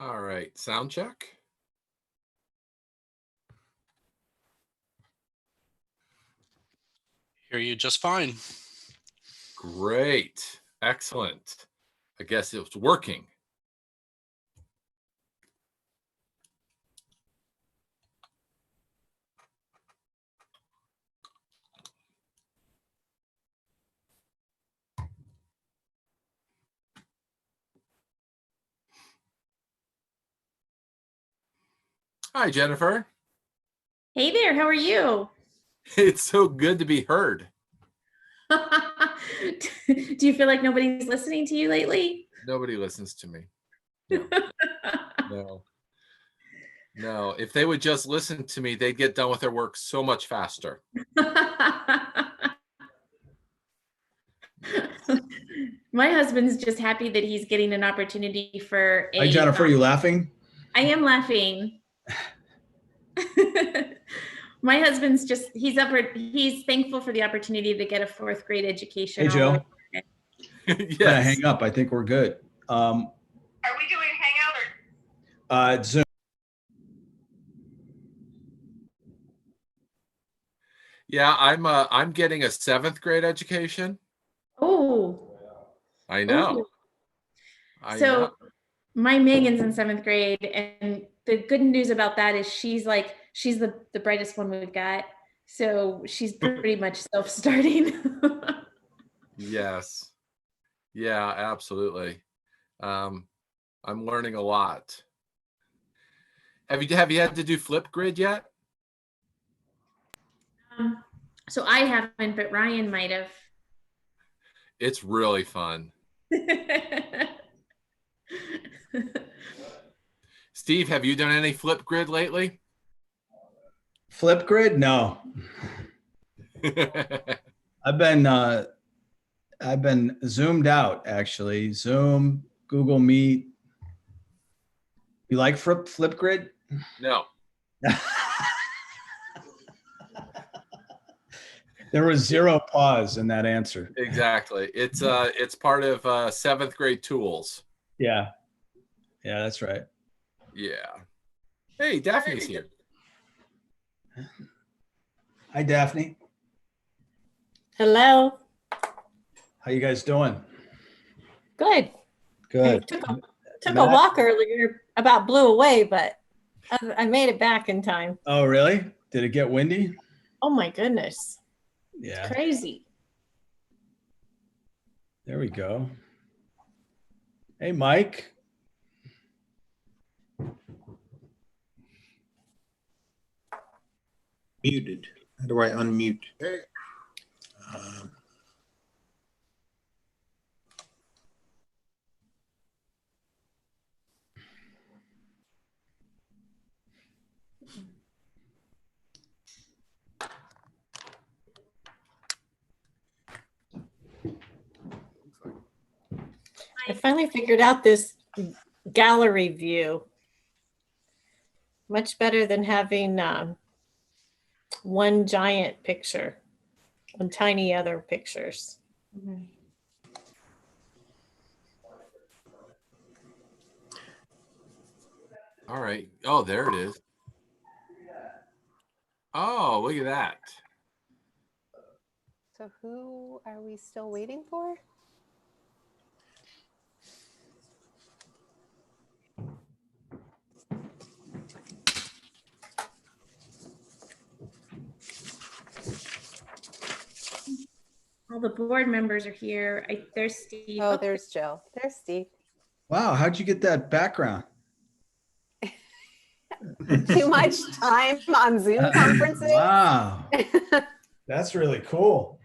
All right, sound check. Hear you just fine. Great, excellent. I guess it's working. Hi, Jennifer. Hey there, how are you? It's so good to be heard. Do you feel like nobody's listening to you lately? Nobody listens to me. No. No. No. If they would just listen to me, they'd get done with their work so much faster. My husband's just happy that he's getting an opportunity for a. Hi, Jennifer, you laughing? I am laughing. My husband's just, he's thankful for the opportunity to get a 4th grade education. Hey, Joe. Yes. Yeah, hang up. I think we're good. Are we doing Hangout or? Zoom. Yeah, I'm getting a 7th grade education. Oh. I know. Ooh. I So know. my Megan's in 7th grade, and the good news about that is she's the brightest one we've got. So she's pretty much self-starting. Yes. Yeah, absolutely. I'm learning a lot. Have you had to do Flipgrid yet? So I haven't, but Ryan might have. It's really fun. Steve, have you done any Flipgrid lately? Flipgrid? No. I've been zoomed out, actually. Zoom, Google Meet. You like Flipgrid? No. There was zero pause in that answer. Exactly. It's part of 7th grade tools. Yeah. Yeah, that's right. Yeah. Hey, Daphne's here. Hi, Daphne. Hello. How you guys doing? Good. Good. Took a walk earlier, about blew away, but I made it back in time. Oh, really? Did it get windy? Oh my goodness. Yeah. It's crazy. There we go. Hey, Mike. Muted. How do I unmute? I finally figured out this gallery view. Much better than having one giant picture and tiny other pictures. All right. Oh, there it is. Oh, look at that. So who are we still waiting for? All the board members are here. There's Steve. Oh, there's Jill. There's Steve. Wow, how'd you get that background? Too much time on Zoom conferences. Wow. That's really cool.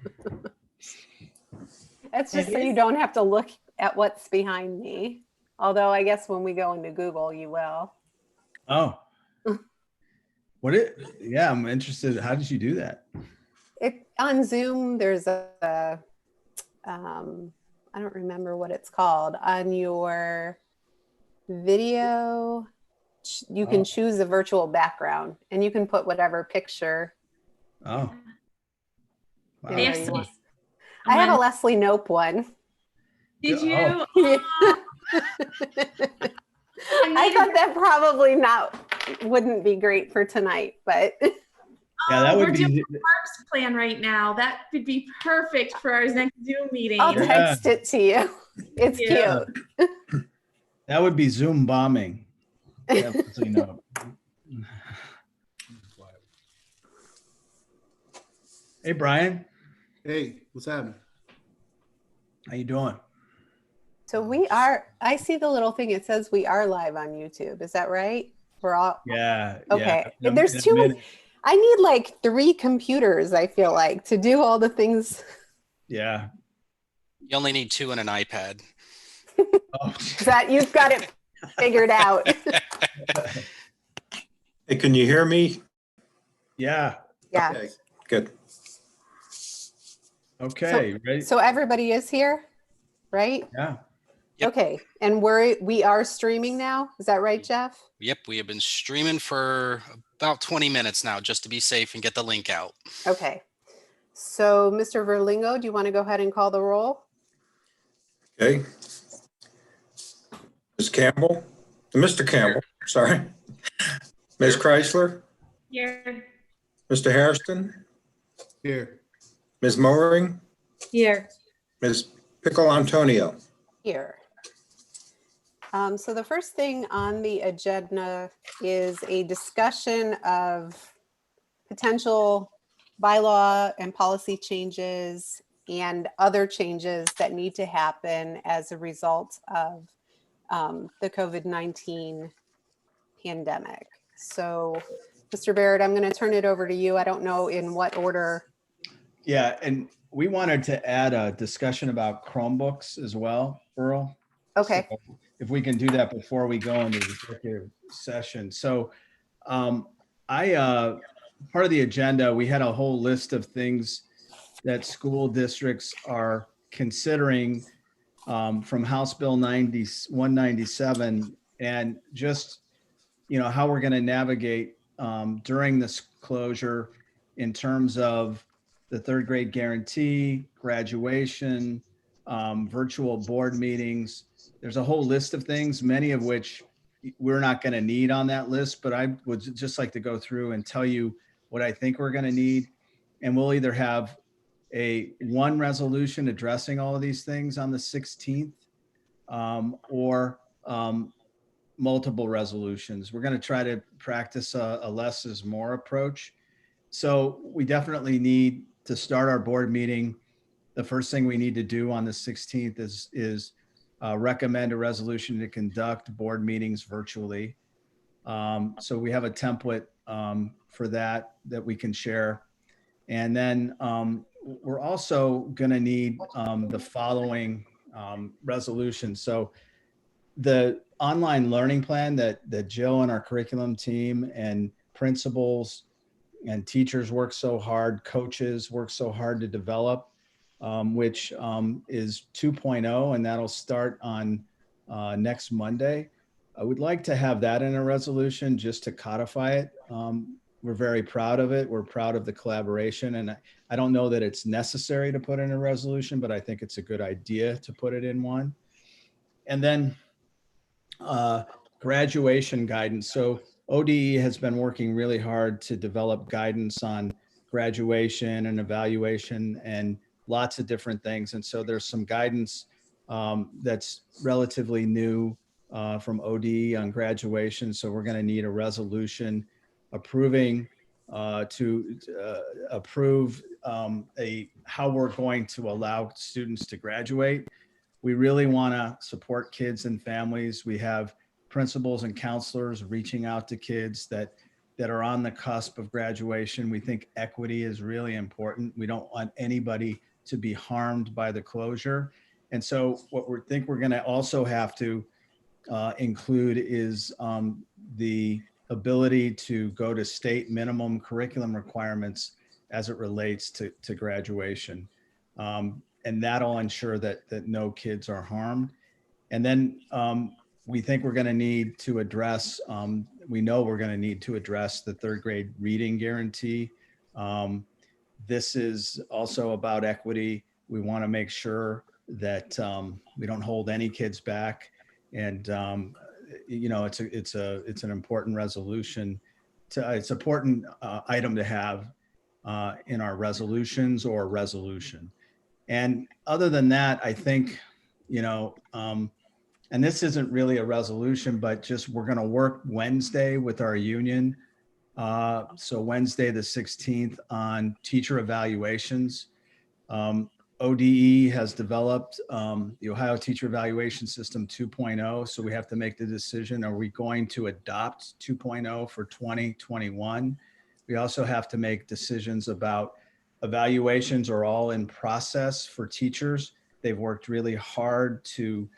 That's just so you don't have to look at what's behind me. Although I guess when we go into Google, you will. Oh. Yeah, I'm interested. How did you do that? On Zoom, there's I don't remember what it's called. On your video, you can choose a virtual background and you can put whatever picture. Oh. Wow. I have a Leslie Knope one. Did you? Oh. I thought that probably wouldn't be great for tonight, but Yeah, that we're would doing be. a parks plan right now. That could be perfect for our next Zoom meeting. I'll Yeah. text it to you. It's Yeah. cute. That would be Zoom bombing. Definitely no. Hey, Brian, Hey, what's happening? how you doing? So I see the little thing. It says we are live on YouTube. Is that right? We're all, Yeah. okay. Yeah. There's In a too many. minute. I need like 3 computers, I feel like, to do all the things. Yeah. You only need 2 and an iPad. Oh, That you've got it figured out. Hey, can you hear me? yeah. Yeah. Okay, good. Okay. Ready? So everybody is here, right? Yeah. Yep. Okay. And we are streaming now. Is that right, Jeff? Yep, we have been streaming for about 20 minutes now just to be safe and get the link out. Okay. So Mr. Verlingo, do you want to go ahead and call the roll? Okay. Ms. Campbell, Mr. Campbell, sorry. Ms. Chrysler, Here. Mr. Hairston, Here. Ms. Mowering, Here. Ms. Pickle Antonio. Here. So the first thing on the agenda is a discussion of potential bylaw and policy changes and other changes that need to happen as a result of the COVID-19 pandemic. So, Mr. Barrett, I'm going to turn it over to you. I don't know in what order. Yeah. And we wanted to add a discussion about Chromebooks as well, Earl. Okay. So if we can do that before we go into the executive session. So part of the agenda, we had a whole list of things that school districts are considering from House Bill 197 and just, how we're going to navigate during this closure in terms of the third grade guarantee, graduation, virtual board meetings. There's a whole list of things, many of which we're not going to need on that list, but I would just like to go through and tell you what I think we're going to need. And we'll either have one resolution addressing all of these things on the 16th or multiple resolutions. We're going to try to practice a less is more approach. So we definitely need to start our board meeting. The first thing we need to do on the 16th is recommend a resolution to conduct board meetings virtually. So we have a template for that we can share. And then we're also going to need the following resolution. So the online learning plan that Jill and our curriculum team and principals and teachers work so hard, coaches work so hard to develop, which is 2.0, and that'll start on next Monday. I would like to have that in a resolution just to codify it. We're very proud of it. We're proud of the collaboration, and I don't know that it's necessary to put in a resolution, but I think it's a good idea to put it in one. And then graduation guidance. So ODE has been working really hard to develop guidance on graduation and evaluation and lots of different things. And so there's some guidance that's relatively new from ODE on graduation. So we're going to need a resolution approving to approve how we're going to allow students to graduate. We really want to support kids and families. We have principals and counselors reaching out to kids that are on the cusp of graduation. We think equity is really important. We don't want anybody to be harmed by the closure. And so what we think we're going to also have to include is the ability to go to state minimum curriculum requirements as it relates to graduation. And that'll ensure that no kids are harmed. And then we think we're going to need to address, we know we're going to need to address the third grade reading guarantee. This is also about equity. We want to make sure that we don't hold any kids back. And it's an important resolution. It's an important item to have in our resolutions or resolution. And other than that, I think, and this isn't really a resolution, but just we're going to work Wednesday with our union. So Wednesday, the 16th, on teacher evaluations. ODE has developed the Ohio Teacher Evaluation System 2.0. So we have to make the decision, are we going to adopt 2.0 for 2021? We also have to make decisions about evaluations are all in process for teachers. They've worked really hard to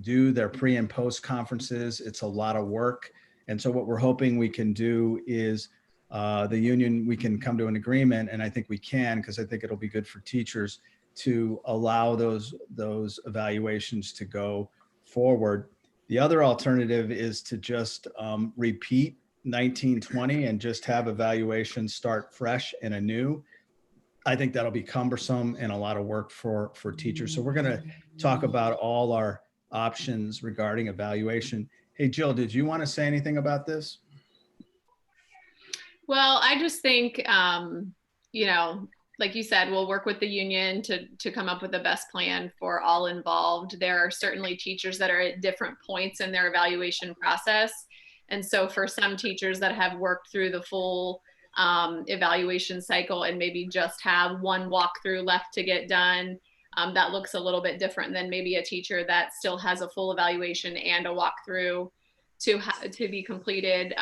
do their pre and post conferences. It's a lot of work. And so what we're hoping we can do is the union, we can come to an agreement, and I think we can, because I think it'll be good for teachers to allow those evaluations to go forward. The other alternative is to just repeat 1920 and just have evaluations start fresh and anew. I think that'll be cumbersome and a lot of work for teachers. So we're going to talk about all our options regarding evaluation. Hey, Jill, did you want to say anything about this? Well, I just think, like you said, we'll work with the union to come up with the best plan for all involved. There are certainly teachers that are at different points in their evaluation process. And so for some teachers that have worked through the full evaluation cycle and maybe just have one walkthrough left to get done, that looks a little bit different than maybe a teacher that still has a full evaluation and a walkthrough to be completed.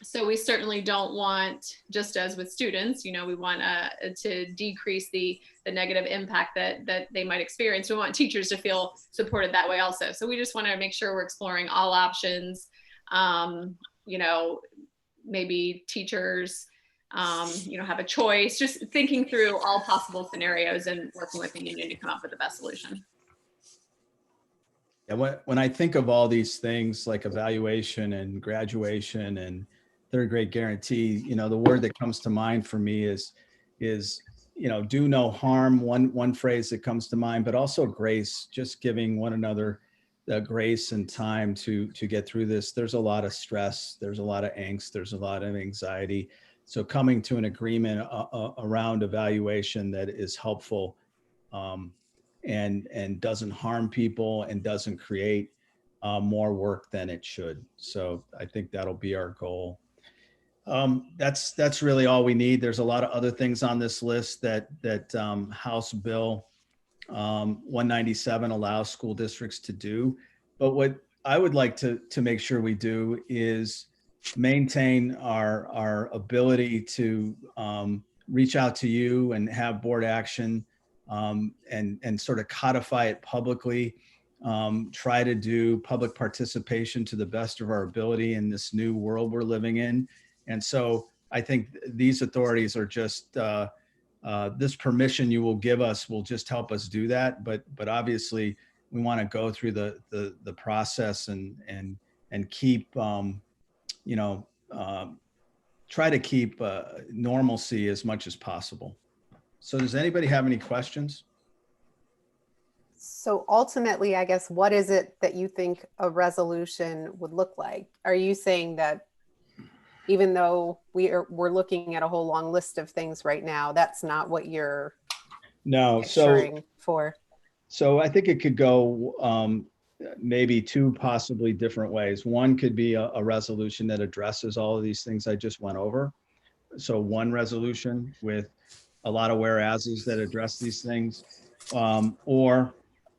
So we certainly don't want, just as with students, we want to decrease the negative impact that they might experience. We want teachers to feel supported that way also. So we just want to make sure we're exploring all options. Maybe teachers, have a choice, just thinking through all possible scenarios and working with the union to come up with the best solution. And when I think of all these things like evaluation and graduation and third grade guarantee, the word that comes to mind for me is do no harm. One phrase that comes to mind, but also grace, just giving one another the grace and time to get through this. There's a lot of stress. There's a lot of angst. There's a lot of anxiety. So coming to an agreement around evaluation that is helpful and doesn't harm people and doesn't create more work than it should. So I think that'll be our goal. That's really all we need. There's a lot of other things on this list that House Bill 197 allows school districts to do. But what I would like to make sure we do is maintain our ability to reach out to you and have board action and sort of codify it publicly. Try to do public participation to the best of our ability in this new world we're living in. And so I think these authorities are just, this permission you will give us will just help us do that. But obviously we want to go through the process and keep, try to keep normalcy as much as possible. So does anybody have any questions? So ultimately, I guess, what is it that you think a resolution would look like? Are you saying that even though we're looking at a whole long list of things right now, that's not what you're picturing for? So I think it could go maybe two possibly different ways. One could be a resolution that addresses all of these things I just went over. So one resolution with a lot of whereases that address these things, or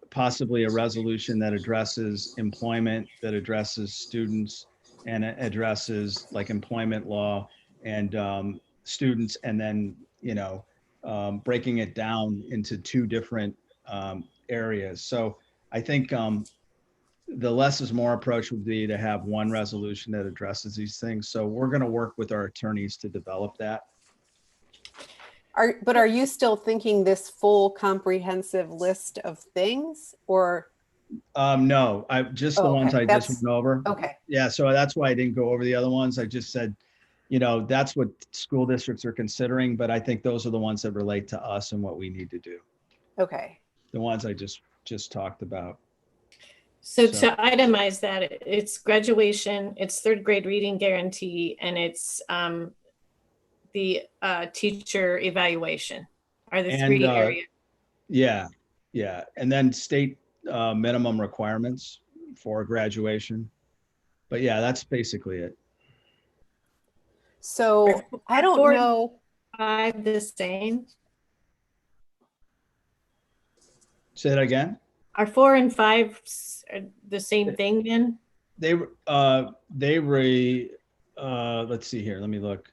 possibly a resolution that addresses employment, that addresses students, and it addresses like employment law and students, and then breaking it down into two different areas. So I think the less is more approach would be to have one resolution that addresses these things. So we're going to work with our attorneys to develop that. But are you still thinking this full comprehensive list of things, or? No, I just the ones I just went over. Okay. Yeah, so that's why I didn't go over the other ones. I just said, that's what school districts are considering, but I think those are the ones that relate to us and what we need to do. Okay. The ones I just talked about. So So- to itemize that, it's graduation, it's third grade reading guarantee, and it's the teacher evaluation are the And, three areas. Yeah, yeah. And then state minimum requirements for graduation. But yeah, that's basically it. So I don't Four- know. 5 the same. Say that again. Are 4 and 5 the same thing then? They let's see here. Let me look.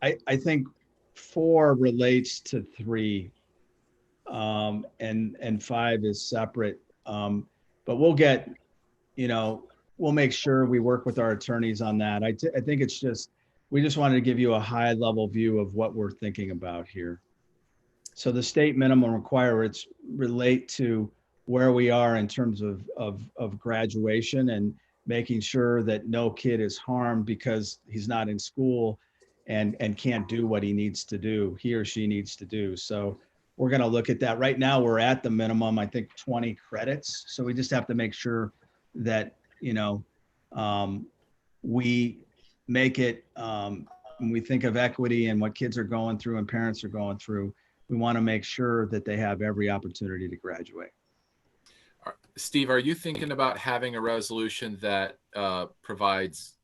I think 4 relates to 3, and 5 is separate. But we'll get, we'll make sure we work with our attorneys on that. I think it's just, we just wanted to give you a high level view of what we're thinking about here. So the state minimum requirements relate to where we are in terms of graduation and making sure that no kid is harmed because he's not in school and can't do what he needs to do, he or she needs to do. So we're going to look at that. Right now, we're at the minimum, I think 20 credits. So we just have to make sure that, we make it, when we think of equity and what kids are going through and parents are going through, we want to make sure that they have every opportunity to graduate. Steve, are you thinking about having a resolution that provides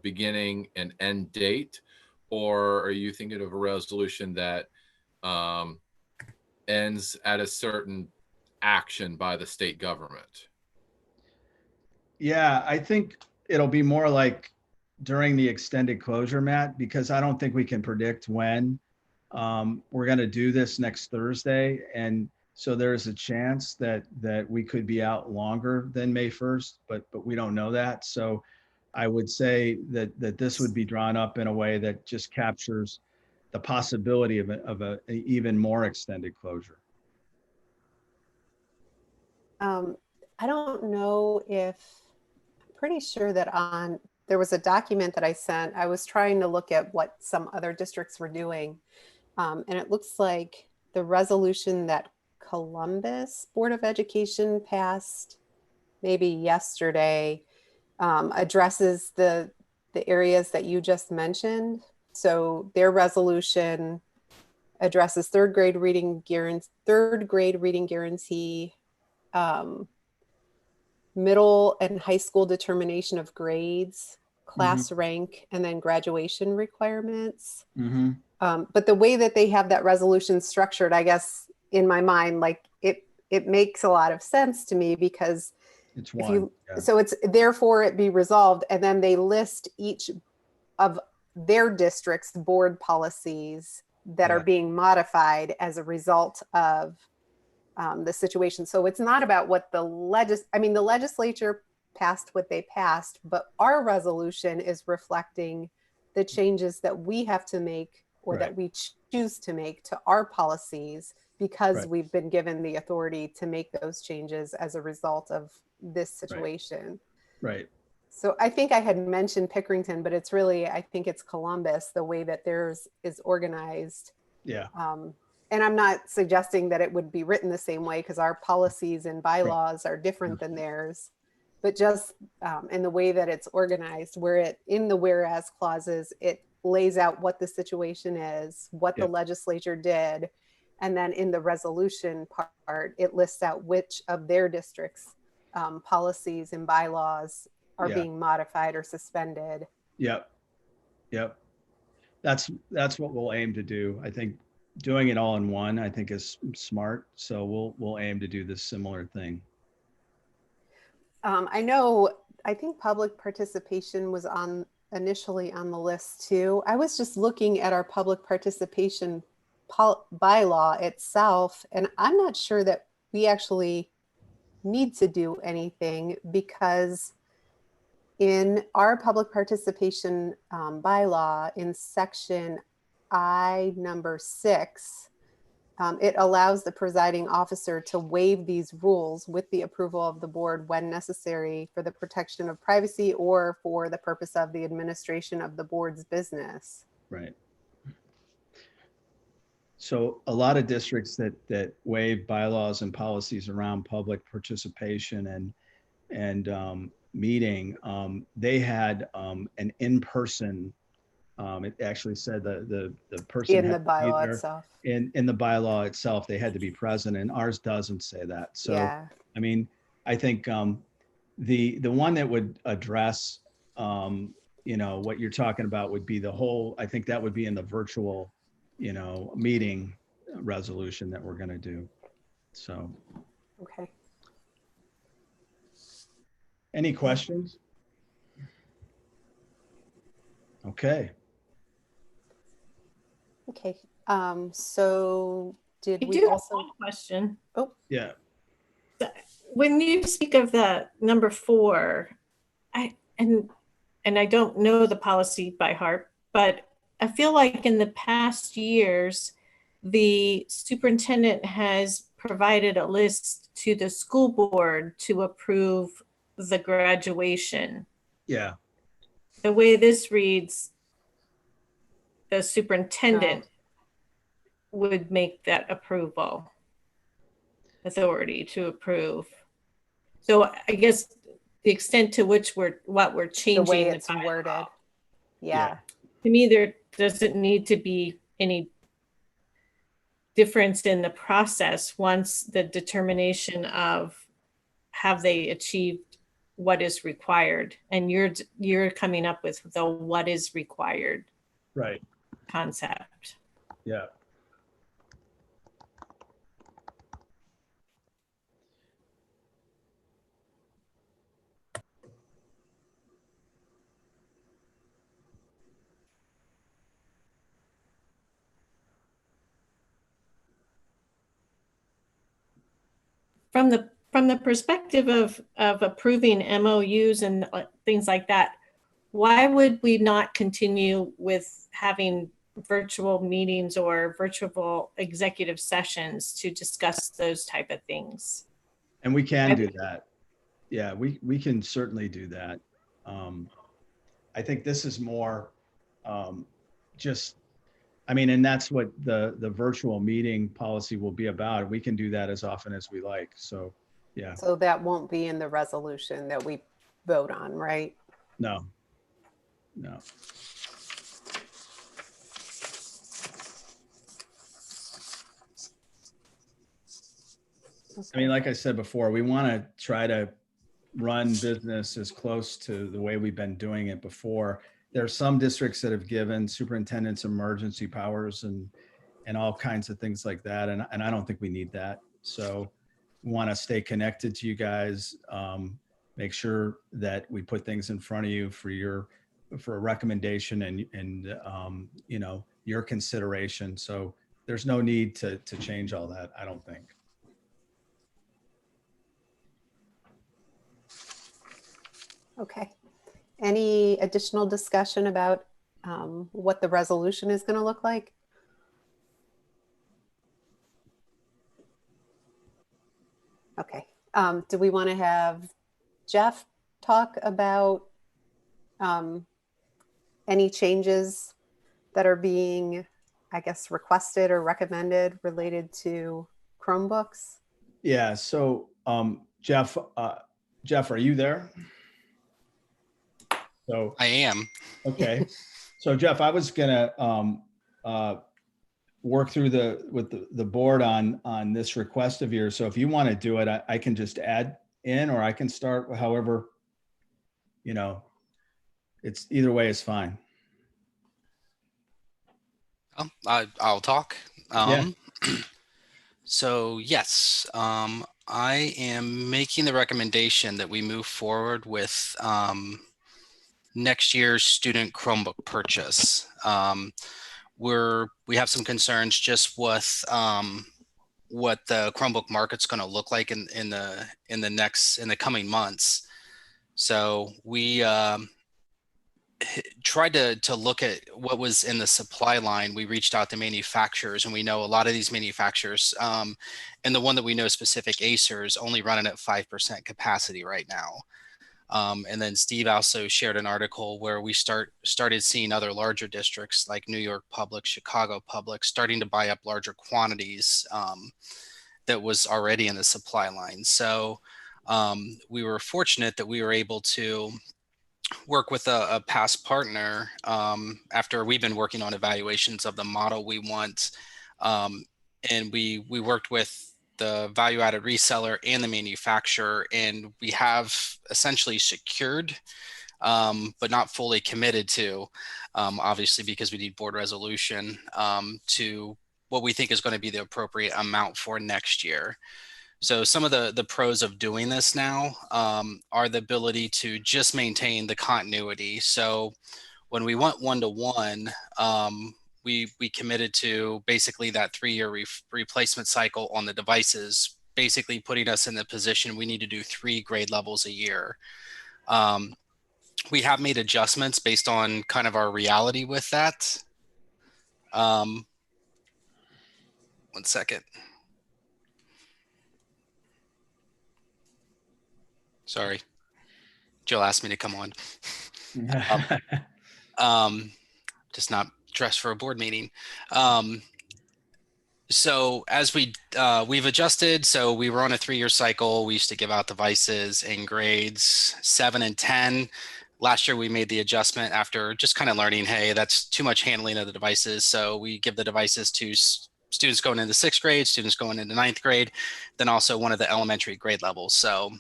beginning and end date, or are you thinking of a resolution that ends at a certain action by the state government? Yeah, I think it'll be more like during the extended closure, Matt, because I don't think we can predict when. We're going to do this next Thursday. And so there's a chance that we could be out longer than May 1st, but we don't know that. So I would say that this would be drawn up in a way that just captures the possibility of a even more extended closure. I don't know if, I'm pretty sure that there was a document that I sent. I was trying to look at what some other districts were doing. And it looks like the resolution that Columbus Board of Education passed maybe yesterday addresses the areas that you just mentioned. So their resolution addresses third grade reading guarantee, middle and high school determination of grades, class rank, and then graduation requirements. Mm-hmm. But the way that they have that resolution structured, I guess in my mind, like it makes a lot of sense to me because It's one. so it's therefore it be resolved, and then they list each of their district's board policies that are being modified as a result of the situation. So it's not about what the legislature passed what they passed, but our resolution is reflecting the changes that we have to make or that we choose to make to our policies because we've been given the authority to make those changes as a result of this situation. Right. So I think I had mentioned Pickerington, but it's really, I think it's Columbus, the way that theirs is organized. Yeah. And I'm not suggesting that it would be written the same way because our policies and bylaws are different than theirs, but just in the way that it's organized, where in the whereas clauses, it lays out what the situation is, what the legislature did. And then in the resolution part, it lists out which of their districts' policies and bylaws are being modified or suspended. Yep. That's what we'll aim to do. I think doing it all in one, I think is smart. So we'll aim to do this similar thing. I think public participation was initially on the list too. I was just looking at our public participation bylaw itself, and I'm not sure that we actually need to do anything because in our public participation bylaw in section I number 6, it allows the presiding officer to waive these rules with the approval of the board when necessary for the protection of privacy or for the purpose of the administration of the board's business. Right. So a lot of districts that waive bylaws and policies around public participation and meeting, they had an in-person. It actually said the person In the had to be bylaw there itself. in the bylaw itself. They had to be present, and ours doesn't say that. So Yeah. I mean, I think the one that would address what you're talking about would be the whole. I think that would be in the virtual meeting resolution that we're going to do. So, Okay. any questions? Okay. Okay. So did I we do have also? one question. Oh, Yeah. When you speak of the number 4, and I don't know the policy by heart, but I feel like in the past years, the superintendent has provided a list to the school board to approve the graduation. Yeah. The way this reads, the superintendent would make that approval authority to approve. So I guess the extent to which what we're changing the way it's bylaw, worded. Yeah. to me, there doesn't need to be any difference in the process once the determination of have they achieved what is required, and you're coming up with the what is required Right. concept. Yeah. From the perspective of approving MOUs and things like that, why would we not continue with having virtual meetings or virtual executive sessions to discuss those type of things? And we can do that. Yeah, we can certainly do that. I think this is more just, I mean, and that's what the virtual meeting policy will be about. We can do that as often as we like. So, yeah. So that won't be in the resolution that we vote on, right? No. No. I mean, like I said before, we want to try to run business as close to the way we've been doing it before. There are some districts that have given superintendents emergency powers and all kinds of things like that. And I don't think we need that. So we want to stay connected to you guys, make sure that we put things in front of you for a recommendation and your consideration. So there's no need to change all that, I don't think. Okay. Any additional discussion about what the resolution is going to look like? Okay. Do we want to have Jeff talk about any changes that are being, I guess, requested or recommended related to Chromebooks? Yeah. So, Jeff, are you there? So I am. okay. So Jeff, I was gonna work through with the board on this request of yours. So if you want to do it, I can just add in, or I can start however, it's either way is fine. I'll talk. Yeah. So yes, I am making the recommendation that we move forward with next year's student Chromebook purchase. We have some concerns just with what the Chromebook market's going to look like in the coming months. So we tried to look at what was in the supply line. We reached out to manufacturers, and we know a lot of these manufacturers, and the one that we know specific, Acer, is only running at 5% capacity right now. And then Steve also shared an article where we started seeing other larger districts like New York Public, Chicago Public, starting to buy up larger quantities that was already in the supply line. So we were fortunate that we were able to work with a past partner after we've been working on evaluations of the model we want. And we worked with the value-added reseller and the manufacturer, and we have essentially secured, but not fully committed to, obviously because we need board resolution, to what we think is going to be the appropriate amount for next year. So some of the pros of doing this now are the ability to just maintain the continuity. So when we went 1-to-1, we committed to basically that 3-year replacement cycle on the devices, basically putting us in the position we need to do 3 grade levels a year. We have made adjustments based on kind of our reality with that. One second. Sorry. Jill asked me to come on. Just not dressed for a board meeting. So as we've adjusted, so we were on a 3-year cycle. We used to give out devices in grades 7 and 10. Last year, we made the adjustment after just kind of learning, hey, that's too much handling of the devices. So we give the devices to students going into 6th grade, students going into 9th grade, then also one of the elementary grade levels. So,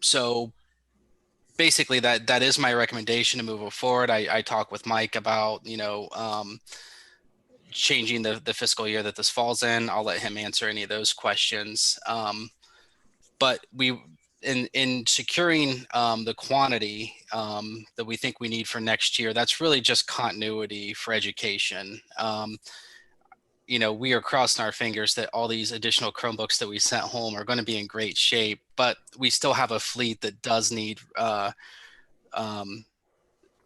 so basically that is my recommendation to move it forward. I talked with Mike about, changing the fiscal year that this falls in. I'll let him answer any of those questions. But in securing the quantity that we think we need for next year, that's really just continuity for education. We are crossing our fingers that all these additional Chromebooks that we sent home are going to be in great shape, but we still have a fleet that does need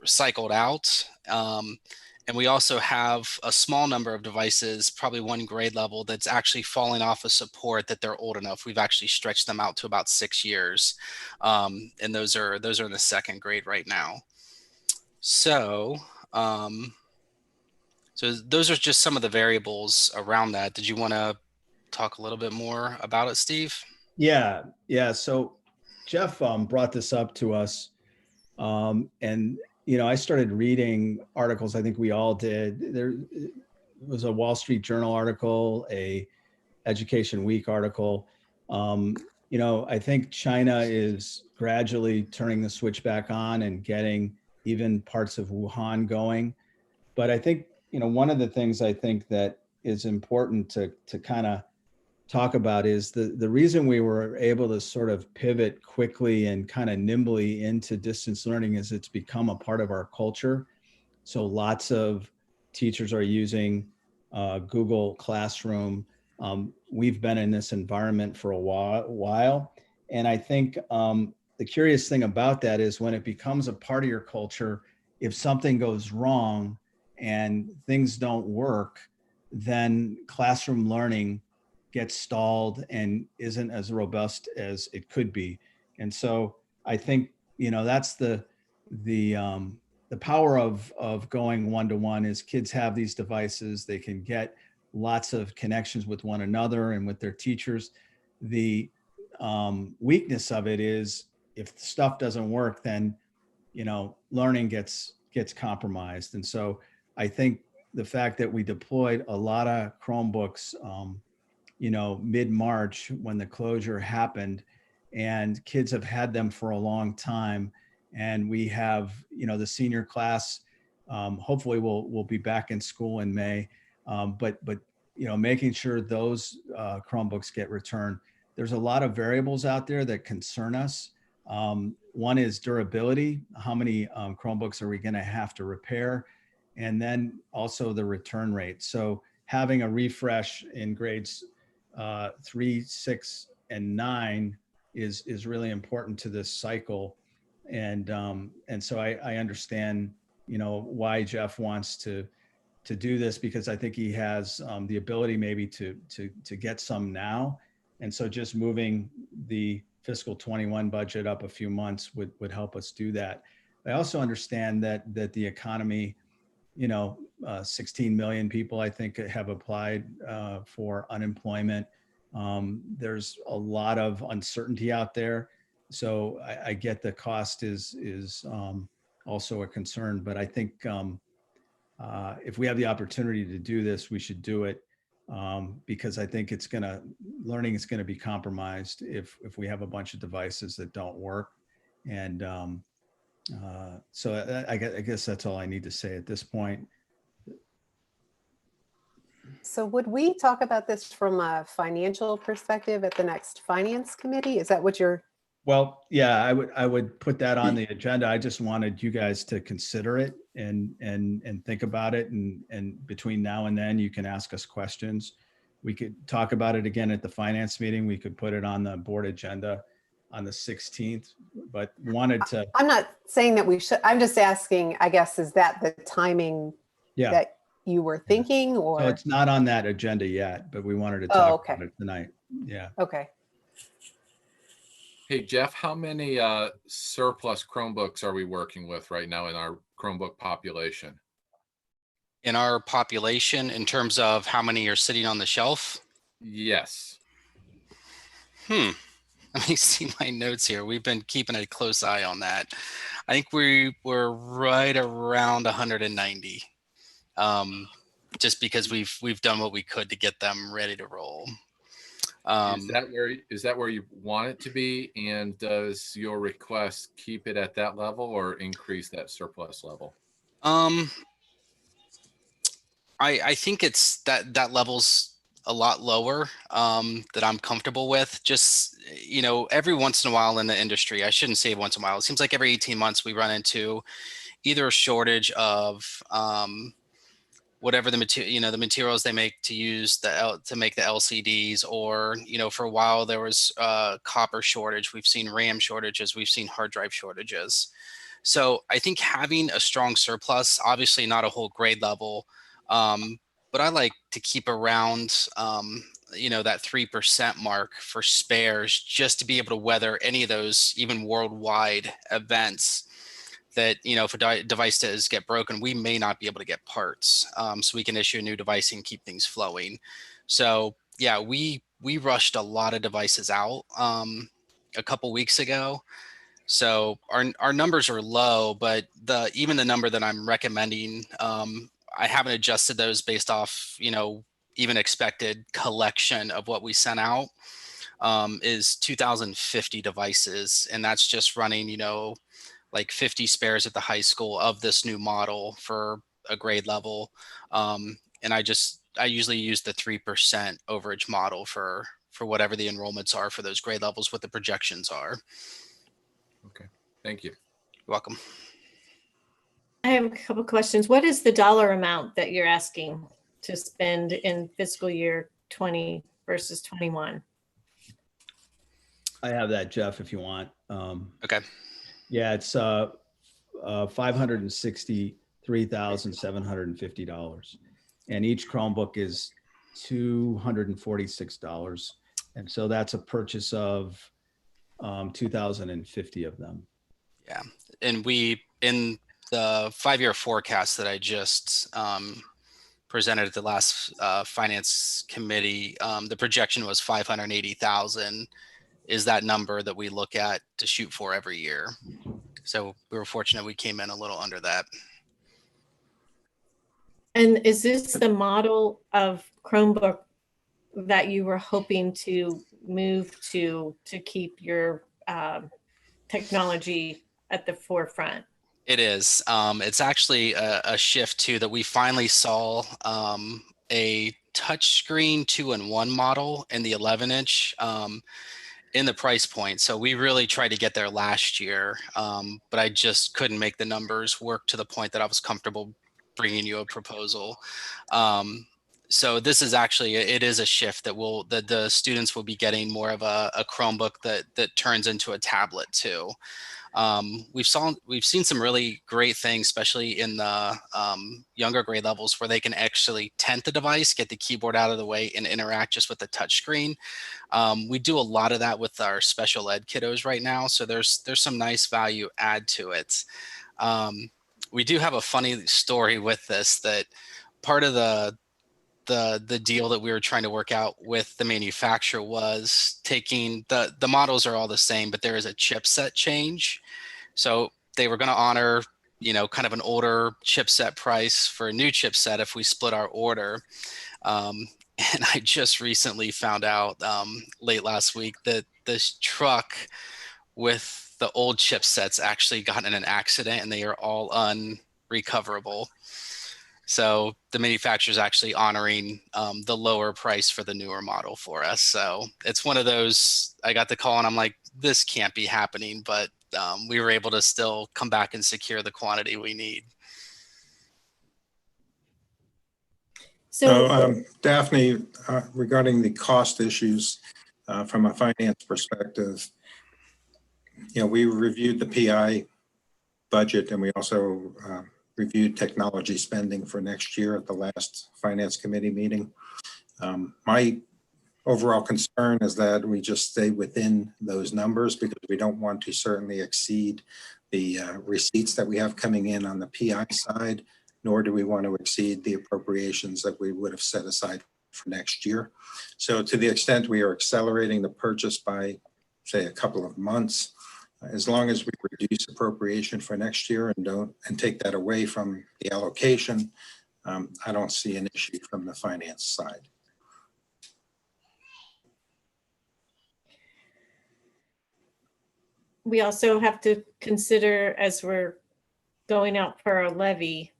cycled out. And we also have a small number of devices, probably 1 grade level, that's actually falling off of support that they're old enough. We've actually stretched them out to about 6 years. And those are in the 2nd grade right now. So, so those are just some of the variables around that. Did you want to talk a little bit more about it, Steve? Yeah. So Jeff brought this up to us, and I started reading articles. I think we all did. There was a Wall Street Journal article, a Education Week article. I think China is gradually turning the switch back on and getting even parts of Wuhan going. But I think, one of the things I think that is important to kind of talk about is the reason we were able to sort of pivot quickly and kind of nimbly into distance learning is it's become a part of our culture. So lots of teachers are using Google Classroom. We've been in this environment for a while. And I think the curious thing about that is when it becomes a part of your culture, if something goes wrong and things don't work, then classroom learning gets stalled and isn't as robust as it could be. And so I think, that's the power of going 1-to-1 is kids have these devices. They can get lots of connections with one another and with their teachers. The weakness of it is if stuff doesn't work, then, learning gets compromised. And so I think the fact that we deployed a lot of Chromebooks, mid-March when the closure happened, and kids have had them for a long time. And we have, the senior class, hopefully we'll be back in school in May. But making sure those Chromebooks get returned. There's a lot of variables out there that concern us. One is durability. How many Chromebooks are we going to have to repair? And then also the return rate. So having a refresh in grades 3, 6, and 9 is really important to this cycle. And so I understand, why Jeff wants to do this, because I think he has the ability maybe to get some now And so just moving the fiscal 21 budget up a few months would help us do that. I also understand that the economy, 16 million people, I think, have applied for unemployment. There's a lot of uncertainty out there. So I get the cost is also a concern, but I think if we have the opportunity to do this, we should do it, because I think learning is going to be compromised if we have a bunch of devices that don't work. And so I guess that's all I need to say at this point. So would we talk about this from a financial perspective at the next finance committee? Is that what you're? Well, yeah, I would put that on the agenda. I just wanted you guys to consider it and think about it. And between now and then, you can ask us questions. We could talk about it again at the finance meeting. We could put it on the board agenda on the 16th, but wanted to. I'm not saying that we should. I'm just asking, I guess, is that the timing that you were thinking, or? So it's not on that agenda yet, but we wanted to talk about it tonight. Yeah. Okay. Hey, Jeff, how many surplus Chromebooks are we working with right now in our Chromebook population? In our population, in terms of how many are sitting on the shelf? Yes. Let me see my notes here. We've been keeping a close eye on that. I think we were right around 190, just because we've done what we could to get them ready to roll. Is that where you want it to be? And does your request keep it at that level or increase that surplus level? I think it's that level's a lot lower that I'm comfortable with. Just, every once in a while in the industry, I shouldn't say once in a while, it seems like every 18 months we run into either a shortage of whatever the material, the materials they make to use to make the LCDs, or, for a while there was copper shortage. We've seen RAM shortages. We've seen hard drive shortages. So I think having a strong surplus, obviously not a whole grade level, but I like to keep around, that 3% mark for spares, just to be able to weather any of those even worldwide events that, if a device does get broken, we may not be able to get parts. So we can issue a new device and keep things flowing. So yeah, we rushed a lot of devices out a couple weeks ago. So our numbers are low, but even the number that I'm recommending, I haven't adjusted those based off, even expected collection of what we sent out, is 2,050 devices. And that's just running, like 50 spares at the high school of this new model for a grade level. And I usually use the 3% overage model for whatever the enrollments are for those grade levels, what the projections are. Okay, thank you. You're welcome. I have a couple of questions. What is the dollar amount that you're asking to spend in fiscal year 20 versus 21? I have that, Jeff, if you want. Okay. Yeah, it's $563,750, and each Chromebook is $246, and so that's a purchase of 2,050 of them. Yeah, and we, in the 5-year forecast that I just presented at the last finance committee, the projection was 580,000 is that number that we look at to shoot for every year. So we were fortunate we came in a little under that. And is this the model of Chromebook that you were hoping to move to keep your technology at the forefront? It is. It's actually a shift too that we finally saw, a touchscreen 2-in-1 model in the 11-inch in the price point. So we really tried to get there last year, but I just couldn't make the numbers work to the point that I was comfortable bringing you a proposal. So this is actually, it is a shift that the students will be getting more of a Chromebook that turns into a tablet too. We've seen some really great things, especially in the younger grade levels, where they can actually tent the device, get the keyboard out of the way, and interact just with the touch screen. We do a lot of that with our special ed kiddos right now, so there's some nice value add to it. We do have a funny story with this, that part of the deal that we were trying to work out with the manufacturer was taking the models are all the same, but there is a chipset change. So they were going to honor, kind of an older chipset price for a new chipset if we split our order. And I just recently found out late last week that this truck with the old chipsets actually got in an accident, and they are all unrecoverable. So the manufacturer is actually honoring the lower price for the newer model for us. So it's one of those, I got the call and I'm like, this can't be happening, but we were able to still come back and secure the quantity we need. So Daphne, regarding the cost issues from a finance perspective, we reviewed the PI budget, and we also reviewed technology spending for next year at the last finance committee meeting. My overall concern is that we just stay within those numbers, because we don't want to certainly exceed the receipts that we have coming in on the PI side, nor do we want to exceed the appropriations that we would have set aside for next year. So to the extent we are accelerating the purchase by, say, a couple of months, as long as we reduce appropriation for next year and take that away from the allocation, I don't see an issue from the finance side. We also have to consider, as we're going out for a levy,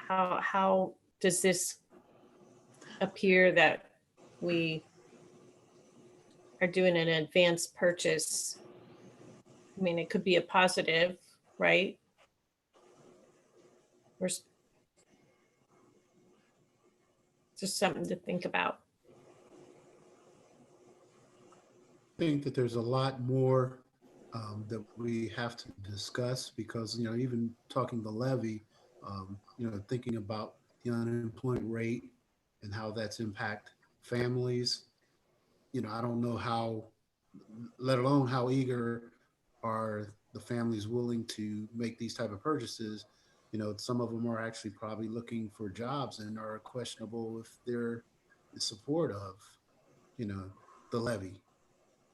how does this appear that we are doing an advanced purchase? I mean, it could be a positive, right? Just something to think about. I think that there's a lot more that we have to discuss, because, even talking the levy, thinking about the unemployment rate and how that's impact families. I don't know how, let alone how eager are the families willing to make these type of purchases. Some of them are actually probably looking for jobs and are questionable if they're in support of, the levy.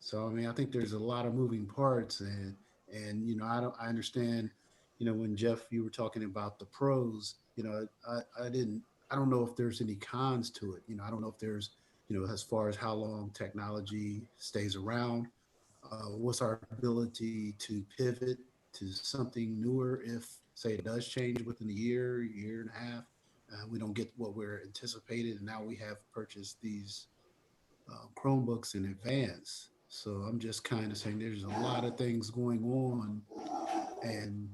So, I think there's a lot of moving parts, and I understand, when Jeff, you were talking about the pros, I don't know if there's any cons to it. I don't know if there's, as far as how long technology stays around, what's our ability to pivot to something newer if, say, it does change within a year and a half, we don't get what we're anticipated, and now we have purchased these Chromebooks in advance. So I'm just kind of saying there's a lot of things going on, and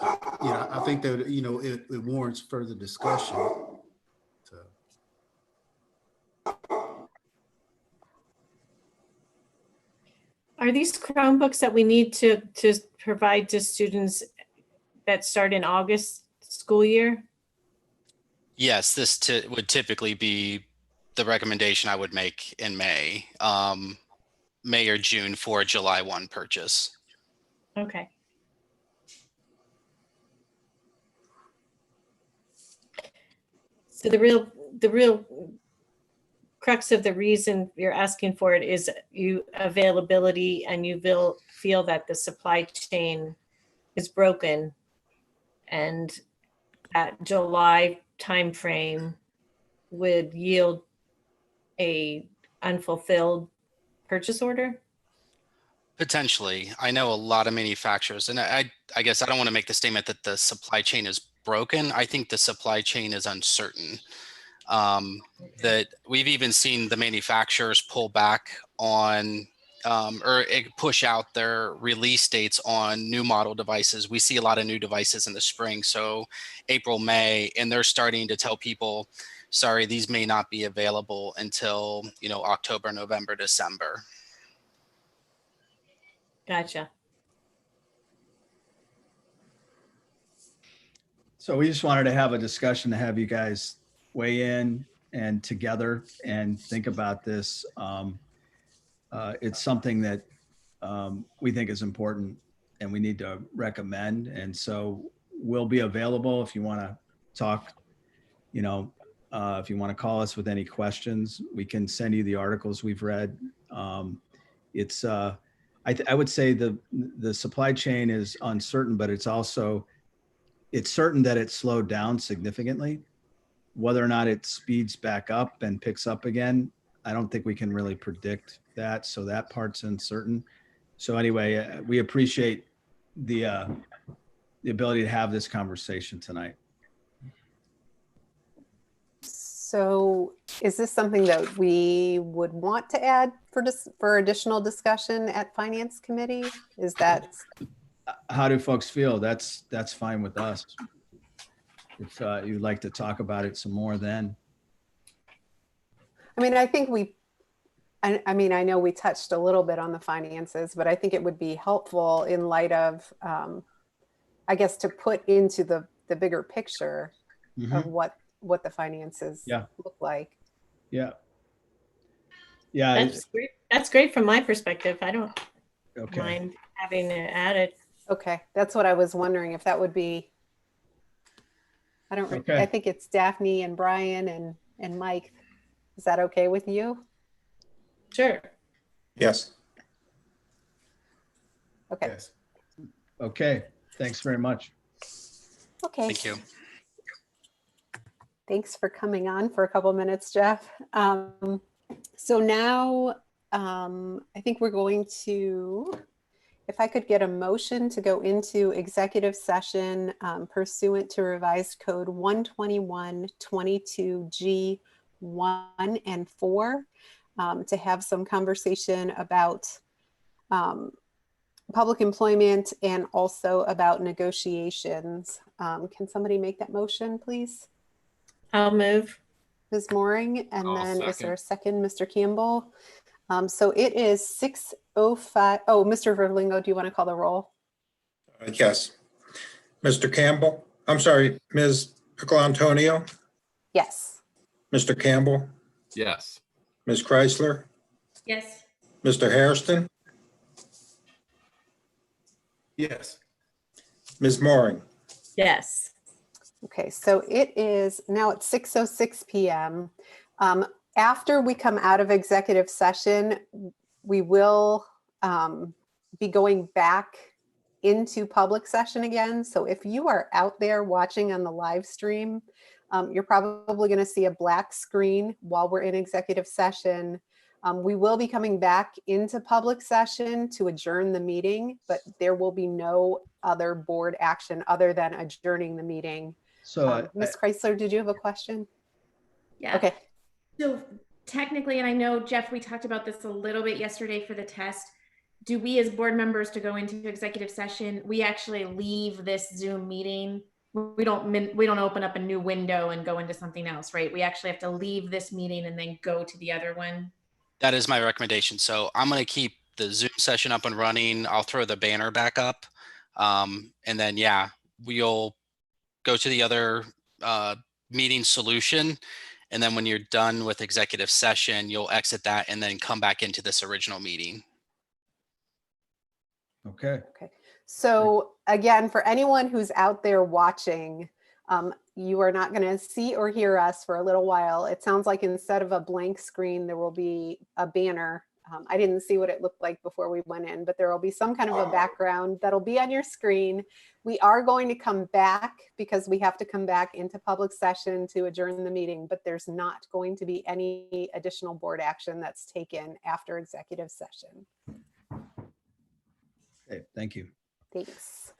I think that it warrants further discussion. So. Are these Chromebooks that we need to provide to students that start in August school year? Yes, this would typically be the recommendation I would make in May. May or June for a July 1 purchase. Okay. So the real crux of the reason you're asking for it is availability, and you feel that the supply chain is broken, and that July timeframe would yield a unfulfilled purchase order? Potentially. I know a lot of manufacturers, and I guess I don't want to make the statement that the supply chain is broken. I think the supply chain is uncertain. That we've even seen the manufacturers pull back on or push out their release dates on new model devices. We see a lot of new devices in the spring, so April, May, and they're starting to tell people, sorry, these may not be available until October, November, December. Gotcha. So we just wanted to have a discussion to have you guys weigh in and together and think about this. It's something that we think is important and we need to recommend. And so we'll be available if you want to talk, if you want to call us with any questions, we can send you the articles we've read. It's, I would say the supply chain is uncertain, but it's certain that it slowed down significantly. Whether or not it speeds back up and picks up again, I don't think we can really predict that. So that part's uncertain. So anyway, we appreciate the ability to have this conversation tonight. So is this something that we would want to add for additional discussion at Finance Committee? Is that? How do folks feel? That's fine with us. If you'd like to talk about it some more then. I mean, I think I know we touched a little bit on the finances, but I think it would be helpful in light of, I guess, to put into the bigger picture of what the finances look like. Yeah. That's great. That's great from my perspective. I don't mind having it added. Okay, that's what I was wondering if that would be. I think it's Daphne and Brian and Mike. Is that okay with you? Sure. Yes. Okay. Yes. Okay. Thanks very much. Okay. Thank you. Thanks for coming on for a couple of minutes, Jeff. So now I think we're going to, if I could get a motion to go into executive session pursuant to revised code 121.22G1 and 4 to have some conversation about public employment and also about negotiations. Can somebody make that motion, please? I'll move. Ms. Mooring, and I'll then is second. there a second, Mr. Campbell? So it is 6:05. Oh, Mr. Verlingo, do you want to call the roll? Yes. Mr. Campbell, I'm sorry, Ms. Picolantonio, Yes. Mr. Campbell, Yes. Ms. Chrysler, Yes. Mr. Hairston, Yes. Ms. Mooring. Yes. Okay, so it is now at 6:06 p.m. After we come out of executive session, we will be going back into public session again. So if you are out there watching on the live stream, you're probably going to see a black screen while we're in executive session. We will be coming back into public session to adjourn the meeting, but there will be no other board action other than adjourning the meeting. So Ms. Chrysler, did you have a question? Yeah. Okay. So technically, and I know, Jeff, we talked about this a little bit yesterday for the test. Do we as board members to go into executive session, we actually leave this Zoom meeting? We don't open up a new window and go into something else, right? We actually have to leave this meeting and then go to the other one. That is my recommendation. So I'm going to keep the Zoom session up and running. I'll throw the banner back up. And then, yeah, we'll go to the other meeting solution. And then when you're done with executive session, you'll exit that and then come back into this original meeting. Okay. Okay. So again, for anyone who's out there watching, you are not going to see or hear us for a little while. It sounds like instead of a blank screen, there will be a banner. I didn't see what it looked like before we went in, but there will be some kind of a background that'll be on your screen. We are going to come back because we have to come back into public session to adjourn the meeting, but there's not going to be any additional board action that's taken after executive session. Okay. Thank you. Thanks.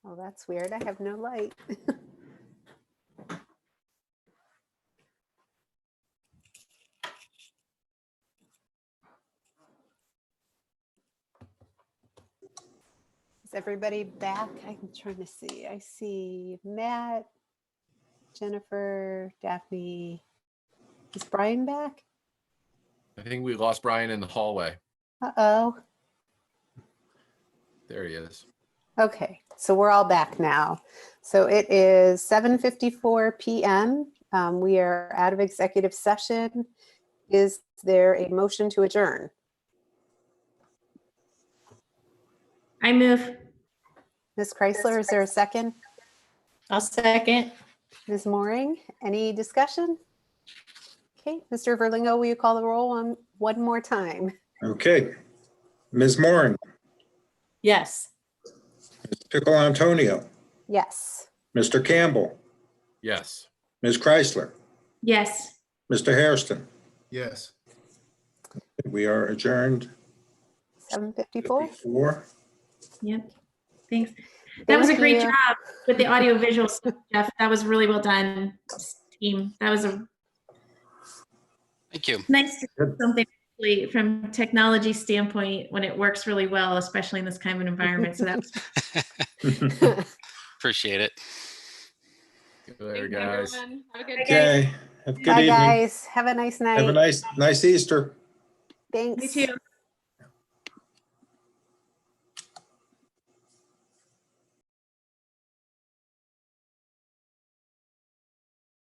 Oh, that's weird. I have no light. Is everybody back? I'm trying to see. I see Matt, Jennifer, Daphne. Is Brian back? I think we lost Brian in the hallway. Uh-oh. There he is. Okay, so we're all back now. So it is 7:54 p.m. We are out of executive session. Is there a motion to adjourn? I move. Ms. Chrysler, is there a second? I'll second. Ms. Mooring, any discussion? Okay, Mr. Verlingo, will you call the roll on one more time? Okay. Ms. Moran, Yes. Ms. Pickle Antonio, Yes. Mr. Campbell, Yes. Ms. Chrysler, Yes. Mr. Hairston. Yes. We are adjourned. 7:54. 54. Yep. Thanks. That was a Thank great you. job with the audio visual stuff, Jeff. That was really well done, team. That was a Thank you. nice to see something actually from technology standpoint when it works really well, especially in this kind of an environment. So that was Appreciate it. There, Thanks, guys. everyone. Have a good Okay. Have a good Bye, evening. guys. Have a nice night. Have a nice Easter. Thanks. you too.